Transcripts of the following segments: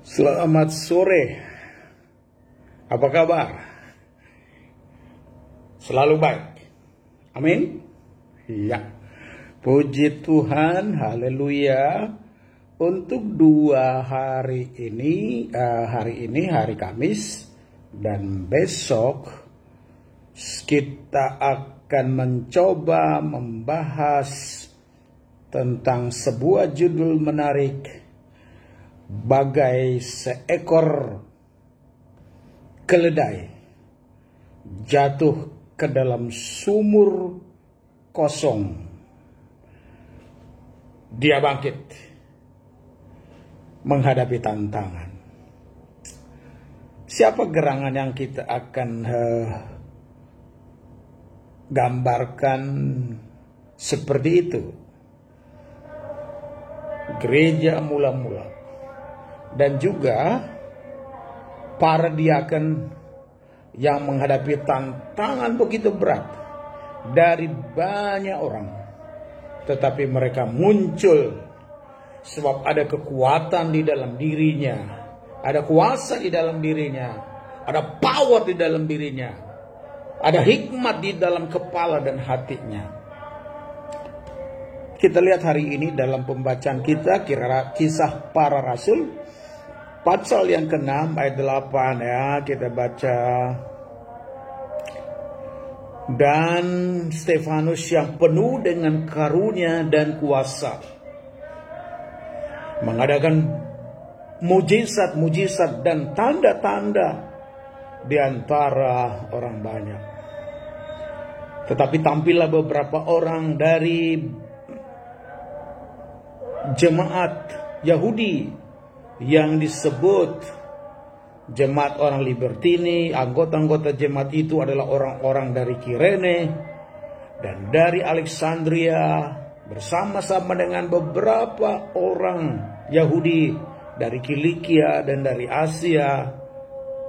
Selamat sore. Apa kabar? Selalu baik. Amin. Ya. Puji Tuhan, haleluya. Untuk 2 hari ini, hari Kamis dan besok kita akan mencoba membahas tentang sebuah judul menarik, bagai seekor keledai jatuh ke dalam sumur kosong. Dia bangkit menghadapi tantangan. Siapa gerangan yang kita akan gambarkan seperti itu? Gereja mula-mula. Dan juga para diaken yang menghadapi tantangan begitu berat dari banyak orang. Tetapi mereka muncul sebab ada kekuatan di dalam dirinya. Ada kuasa di dalam dirinya. Ada power di dalam dirinya. Ada hikmat di dalam kepala dan hatinya. Kita lihat hari ini dalam pembacaan kita Kisah Para Rasul pasal yang ke-6 ayat 8 ya, kita baca. Dan Stefanus yang penuh dengan karunia dan kuasa mengadakan mujizat-mujizat dan tanda-tanda di antara orang banyak. Tetapi tampillah beberapa orang dari jemaat Yahudi yang disebut jemaat orang Libertini. Anggota-anggota jemaat itu adalah orang-orang dari Kirene dan dari Alexandria, bersama-sama dengan beberapa orang Yahudi dari Kilikia dan dari Asia.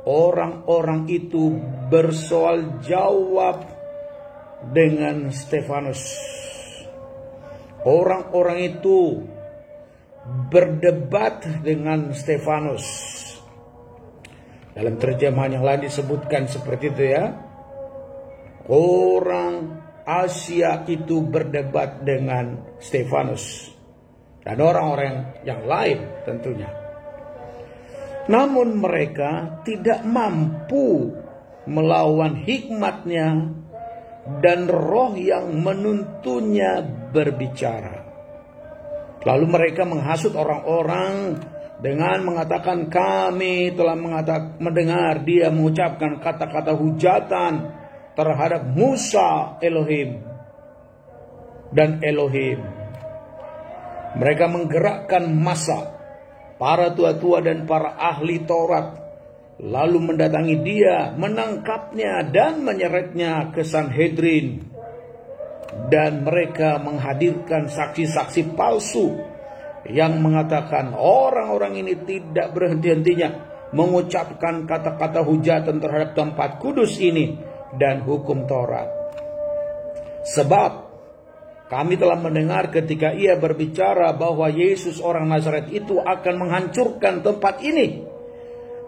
Orang-orang itu bersoal jawab dengan Stefanus. Orang-orang itu berdebat dengan Stefanus. Dalam terjemahan yang lain disebutkan seperti itu ya. Orang Asia itu berdebat dengan Stefanus. Dan orang-orang yang lain tentunya. Namun mereka tidak mampu melawan hikmatnya dan roh yang menuntunnya berbicara. Lalu mereka menghasut orang-orang dengan mengatakan, kami telah mendengar dia mengucapkan kata-kata hujatan terhadap Musa, Elohim dan Elohim. Mereka menggerakkan massa, para tua-tua dan para ahli Taurat, lalu mendatangi dia, menangkapnya dan menyeretnya ke Sanhedrin. Dan mereka menghadirkan saksi-saksi palsu yang mengatakan orang-orang ini tidak berhenti-hentinya mengucapkan kata-kata hujatan terhadap tempat kudus ini dan hukum Taurat. Sebab kami telah mendengar ketika ia berbicara bahwa Yesus orang Nazaret itu akan menghancurkan tempat ini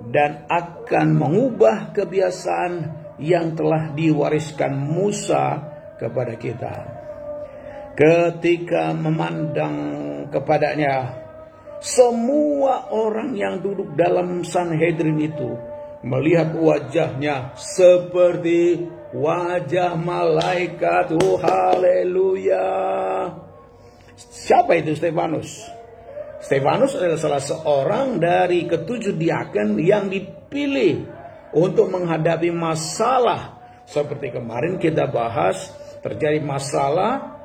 dan akan mengubah kebiasaan yang telah diwariskan Musa kepada kita. Ketika memandang kepadanya, semua orang yang duduk dalam Sanhedrin itu melihat wajahnya seperti wajah malaikat. Oh, haleluya. Siapa itu Stefanus? Stefanus adalah salah seorang dari ke-7 diaken yang dipilih untuk menghadapi masalah. Seperti kemarin kita bahas, terjadi masalah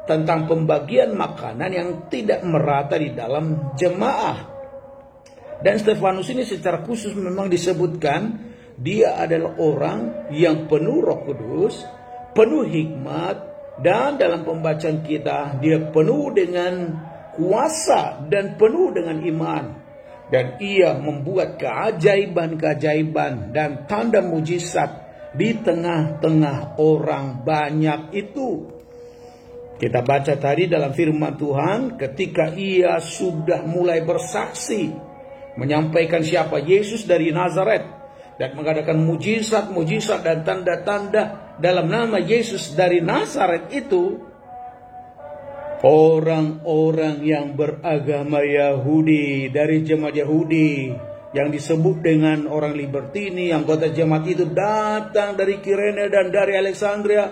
tentang pembagian makanan yang tidak merata di dalam jemaah. Dan Stefanus ini secara khusus memang disebutkan dia adalah orang yang penuh Roh Kudus, penuh hikmat, dan dalam pembacaan kita dia penuh dengan kuasa dan penuh dengan iman. Dan ia membuat keajaiban-keajaiban dan tanda mujizat di tengah-tengah orang banyak itu. Kita baca tadi dalam firman Tuhan, ketika ia sudah mulai bersaksi menyampaikan siapa Yesus dari Nazaret dan mengadakan mujizat-mujizat dan tanda-tanda dalam nama Yesus dari Nazaret itu, orang-orang yang beragama Yahudi dari jemaat Yahudi yang disebut dengan orang Libertini, anggota jemaat itu datang dari Kirene dan dari Alexandria,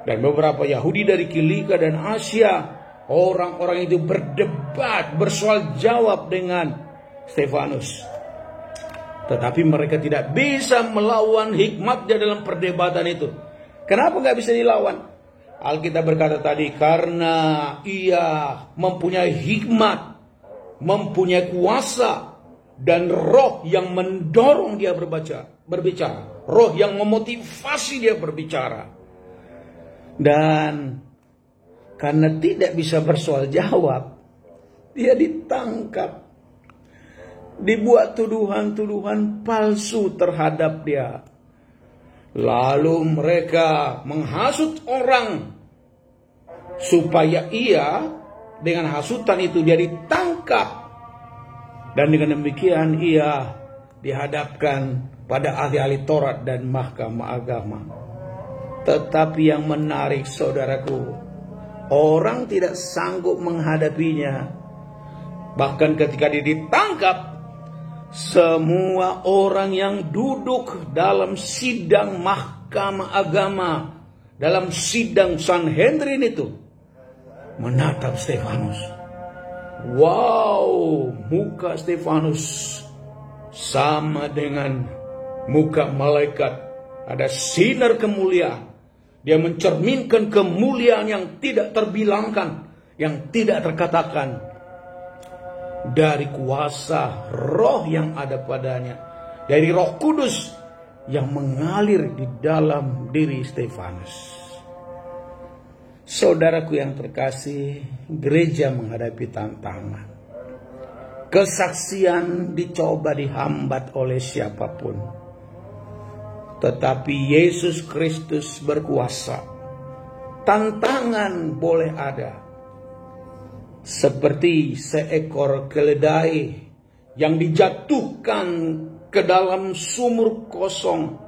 dan beberapa Yahudi dari Kilika dan Asia. Orang-orang itu berdebat, bersoal jawab dengan Stefanus. Tetapi mereka tidak bisa melawan hikmatnya dalam perdebatan itu. Kenapa nggak bisa dilawan? Alkitab berkata tadi, karena ia mempunyai hikmat, mempunyai kuasa, dan roh yang mendorong dia berbicara. Roh yang memotivasi dia berbicara. Dan karena tidak bisa bersoal jawab, dia ditangkap. Dibuat tuduhan-tuduhan palsu terhadap dia. Lalu mereka menghasut orang supaya ia dengan hasutan itu dia ditangkap. Dan dengan demikian ia dihadapkan pada ahli-ahli Taurat dan mahkamah agama. Tetapi yang menarik, saudaraku, orang tidak sanggup menghadapinya. Bahkan ketika dia ditangkap, semua orang yang duduk dalam sidang mahkamah agama, dalam sidang Sanhedrin itu, menatap Stefanus. Wow, muka Stefanus sama dengan muka malaikat. Ada sinar kemuliaan. Dia mencerminkan kemuliaan yang tidak terbilangkan, yang tidak terkatakan, dari kuasa roh yang ada padanya, dari Roh Kudus yang mengalir di dalam diri Stefanus. Saudaraku yang terkasih, gereja menghadapi tantangan. Kesaksian dicoba dihambat oleh siapapun. Tetapi Yesus Kristus berkuasa. Tantangan boleh ada. Seperti seekor keledai yang dijatuhkan ke dalam sumur kosong.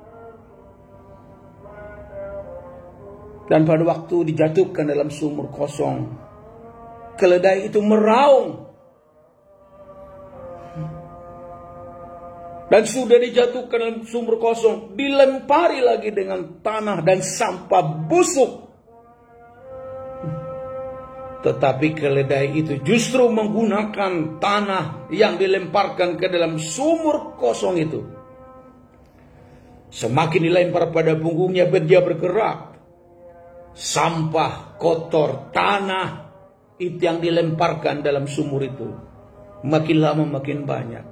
Dan pada waktu dijatuhkan dalam sumur kosong, keledai itu meraung. Dan sudah dijatuhkan dalam sumur kosong, dilempari lagi dengan tanah dan sampah busuk. Tetapi keledai itu justru menggunakan tanah yang dilemparkan ke dalam sumur kosong itu. Semakin dilempar pada punggungnya, dia bergerak. Sampah, kotor, tanah itu yang dilemparkan dalam sumur itu. Makin lama makin banyak.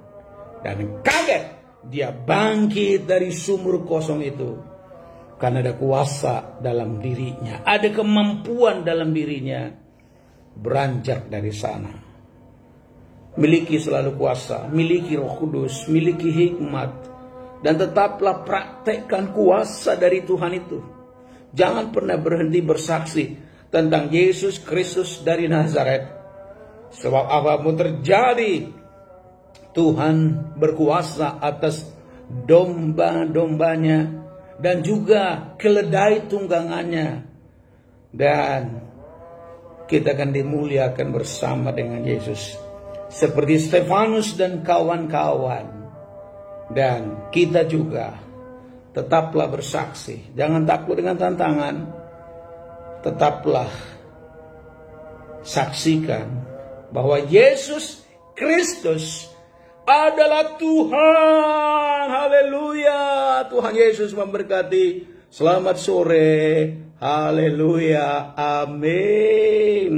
Dan kaget, dia bangkit dari sumur kosong itu. Karena ada kuasa dalam dirinya. Ada kemampuan dalam dirinya. Beranjak dari sana. Miliki selalu kuasa. Miliki Roh Kudus. Miliki hikmat. Dan tetaplah praktekkan kuasa dari Tuhan itu. Jangan pernah berhenti bersaksi tentang Yesus Kristus dari Nazaret. Sebab apapun terjadi, Tuhan berkuasa atas domba-dombanya dan juga keledai tunggangannya. Dan kita akan dimuliakan bersama dengan Yesus. Seperti Stefanus dan kawan-kawan. Dan kita juga tetaplah bersaksi. Jangan takut dengan tantangan. Tetaplah saksikan bahwa Yesus Kristus adalah Tuhan. Haleluya. Tuhan Yesus memberkati. Selamat sore. Haleluya. Amin.